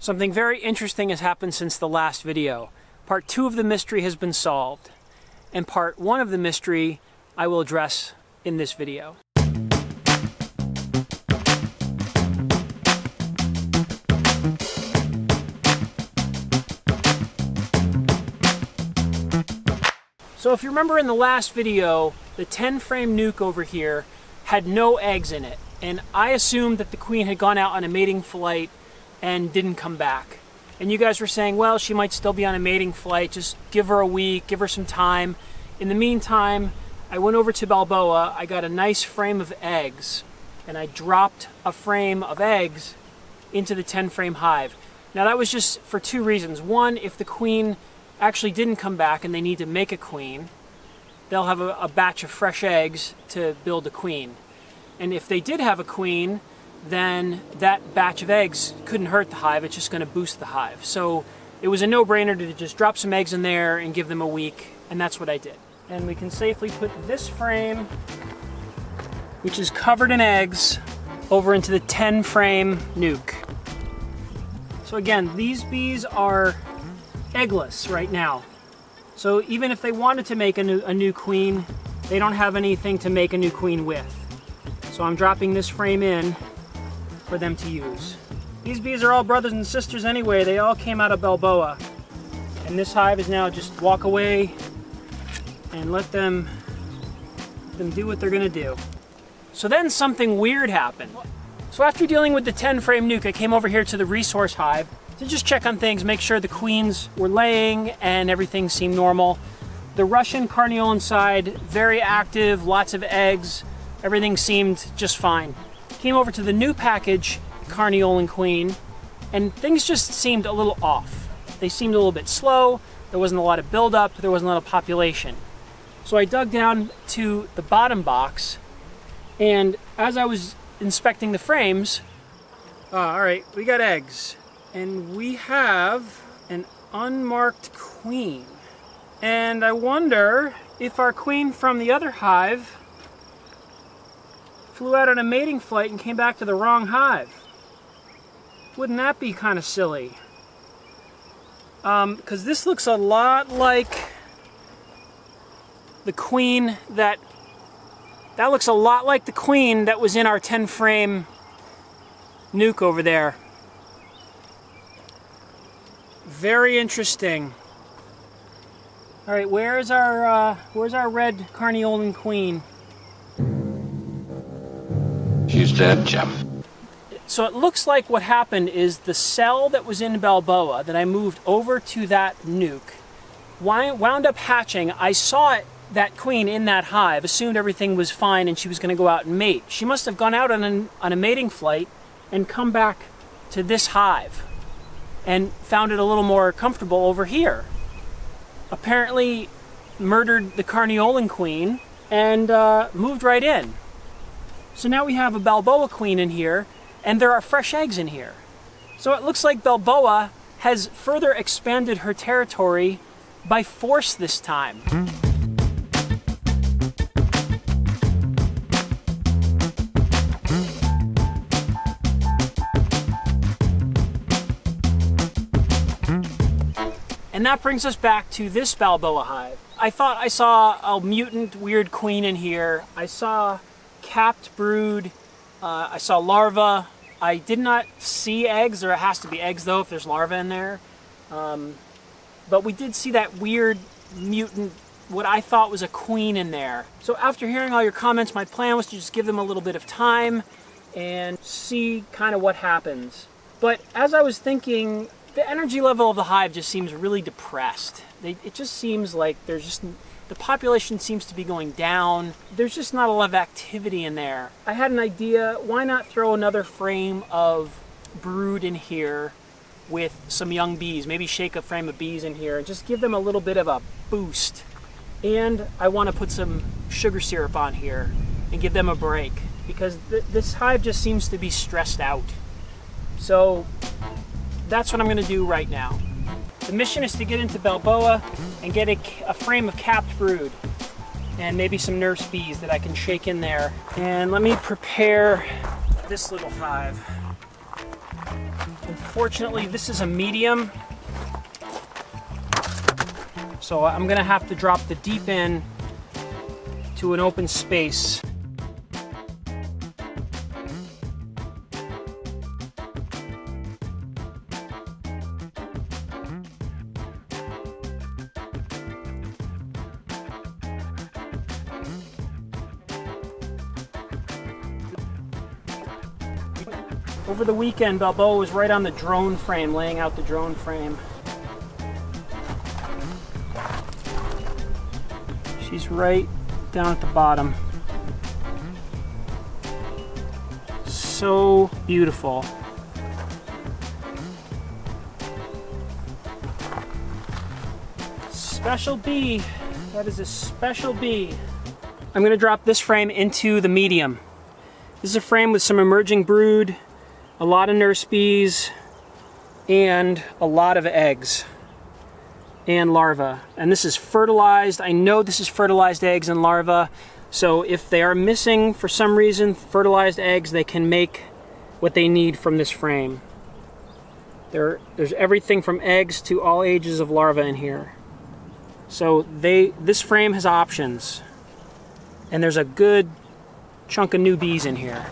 Something very interesting has happened since the last video. Part 2 of the mystery has been solved, and part 1 of the mystery I will address in this video. So if you remember in the last video, the 10-frame nuke over here had no eggs in it, and I assumed that the queen had gone out on a mating flight and didn't come back. And you guys were saying, well, she might still be on a mating flight, just give her a week, give her some time. In the meantime, I went over to Balboa, I got a nice frame of eggs, and I dropped a frame of eggs into the 10-frame hive. Now that was just for 2 reasons. One, if the queen actually didn't come back and they need to make a queen, they'll have a batch of fresh eggs to build a queen. And if they did have a queen, then that batch of eggs couldn't hurt the hive, it's just going to boost the hive. So it was a no-brainer to just drop some eggs in there and give them a week, and that's what I did. And we can safely put this frame, which is covered in eggs, over into the 10-frame nuke. So again, these bees are eggless right now. So even if they wanted to make a new queen, they don't have anything to make a new queen with. So I'm dropping this frame in for them to use. These bees are all brothers and sisters anyway. They all came out of Balboa. And this hive is now just walk away and let them do what they're gonna do. So then something weird happened. So after dealing with the 10-frame nuke, I came over here to the resource hive to just check on things, make sure the queens were laying and everything seemed normal. The Russian carniole inside, very active, lots of eggs. Everything seemed just fine. Came over to the new package, carniole and queen, and things just seemed a little off. They seemed a little bit slow, there wasn't a lot of buildup, there wasn't a lot of population. So I dug down to the bottom box, and as I was inspecting the frames, all right, we got eggs, and we have an unmarked queen. And I wonder if our queen from the other hive flew out on a mating flight and came back to the wrong hive. Wouldn't that be kind of silly? Because this looks a lot like the queen that looks a lot like the queen that was in our 10-frame nuke over there. Very interesting. All right, where's our red carniolan queen? She's dead, Jim. So it looks like what happened is the cell that was in Balboa that I moved over to that nuke wound up hatching. I saw that queen in that hive, assumed everything was fine and she was going to go out and mate. She must have gone out on a mating flight and come back to this hive and found it a little more comfortable over here. Apparently murdered the carniolan queen and moved right in. So now we have a Balboa queen in here, and there are fresh eggs in here. So it looks like Balboa has further expanded her territory by force this time. And that brings us back to this Balboa hive. I thought I saw a mutant weird queen in here. I saw capped brood, I saw larvae. I did not see eggs. There has to be eggs though if there's larvae in there. But we did see that weird mutant, what I thought was a queen in there. So after hearing all your comments, my plan was to just give them a little bit of time and see kind of what happens. But as I was thinking, the energy level of the hive just seems really depressed. It just seems like the population seems to be going down. There's just not a lot of activity in there. I had an idea, why not throw another frame of brood in here with some young bees, maybe shake a frame of bees in here and just give them a little bit of a boost. And I want to put some sugar syrup on here and give them a break because this hive just seems to be stressed out. So that's what I'm going to do right now. The mission is to get into Balboa and get a frame of capped brood and maybe some nurse bees that I can shake in there. And let me prepare this little hive. Unfortunately, this is a medium, so I'm gonna have to drop the deep in to an open space. Over the weekend, Balboa was right on the drone frame, laying out the drone frame. She's right down at the bottom. So beautiful. Special bee. That is a special bee. I'm going to drop this frame into the medium. This is a frame with some emerging brood, a lot of nurse bees, and a lot of eggs and larvae. And this is fertilized. I know this is fertilized eggs and larvae. So if they are missing for some reason fertilized eggs, they can make what they need from this frame. There's everything from eggs to all ages of larvae in here. So this frame has options. And there's a good chunk of new bees in here.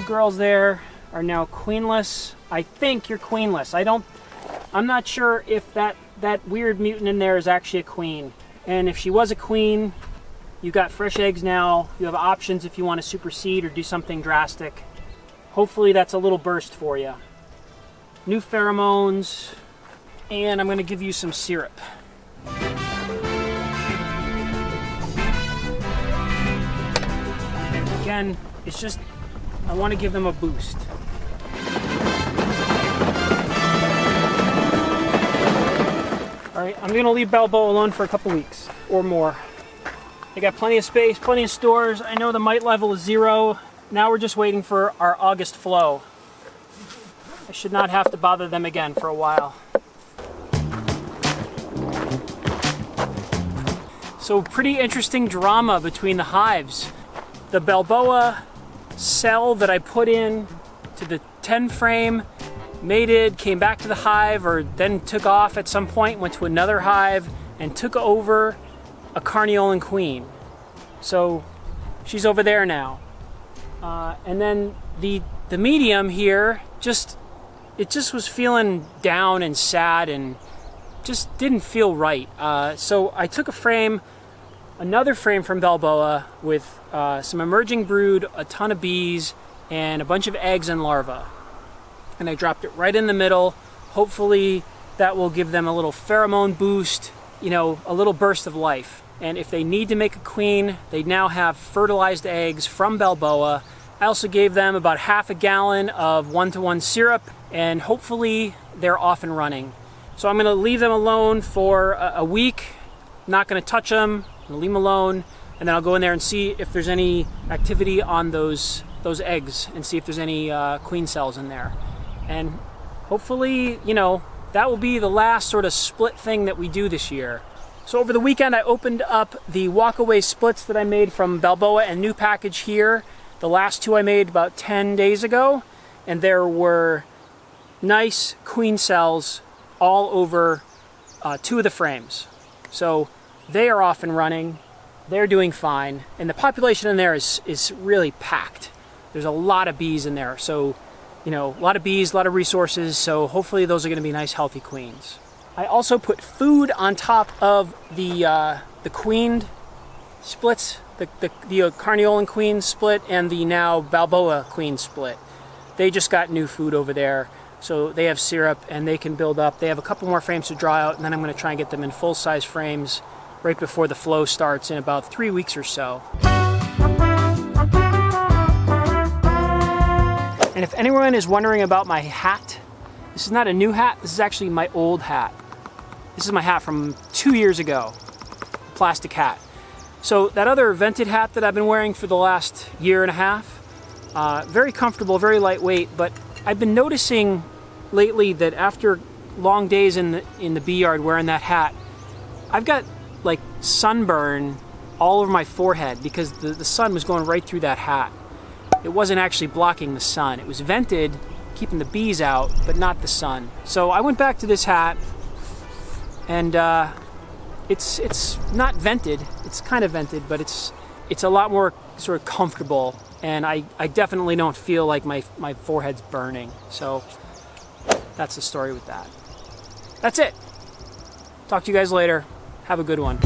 Girls there are now queenless. I think you're queenless. I'm not sure if that weird mutant in there is actually a queen. And if she was a queen, you got fresh eggs now. You have options if you want to supersede or do something drastic. Hopefully that's a little burst for you. New pheromones, and I'm going to give you some syrup. Again, it's just I want to give them a boost. Alright, I'm going to leave Balboa alone for a couple weeks or more. They got plenty of space, plenty of stores. I know the mite level is 0. Now we're just waiting for our August flow. I should not have to bother them again for a while. So pretty interesting drama between the hives. The Balboa cell that I put in to the 10 frame mated, came back to the hive, or then took off at some point, went to another hive and took over a carniolan queen. So she's over there now. And then the medium here it just was feeling down and sad and just didn't feel right. So I took another frame from Balboa with some emerging brood, a ton of bees, and a bunch of eggs and larvae. And I dropped it right in the middle. Hopefully that will give them a little pheromone boost, a little burst of life. And if they need to make a queen, they now have fertilized eggs from Balboa. I also gave them about half a gallon of 1-to-1 syrup, and hopefully they're off and running. So I'm going to leave them alone for a week. Not going to touch them. I'm going to leave them alone, and then I'll go in there and see if there's any activity on those eggs and see if there's any queen cells in there. And hopefully, that will be the last sort of split thing that we do this year. So over the weekend, I opened up the walkaway splits that I made from Balboa and new package here. The last 2 I made about 10 days ago, and there were nice queen cells all over 2 of the frames. So they are off and running. They're doing fine. And the population in there is really packed. There's a lot of bees in there. So, a lot of bees, a lot of resources. So hopefully those are going to be nice, healthy queens. I also put food on top of the queened splits, the carniolan queen split and the now Balboa queen split. They just got new food over there. So they have syrup and they can build up. They have a couple more frames to dry out, and then I'm going to try and get them in full-size frames right before the flow starts in about 3 weeks or so. And if anyone is wondering about my hat, this is not a new hat. This is actually my old hat. This is my hat from 2 years ago, plastic hat. So that other vented hat that I've been wearing for the last year and a half, very comfortable, very lightweight, but I've been noticing lately that after long days in the bee yard wearing that hat, I've got like sunburn all over my forehead because the sun was going right through that hat. It wasn't actually blocking the sun. It was vented, keeping the bees out, but not the sun. So I went back to this hat, and it's not vented. It's kind of vented, but it's a lot more sort of comfortable, and I definitely don't feel like my forehead's burning. So that's the story with that. That's it. Talk to you guys later. Have a good one.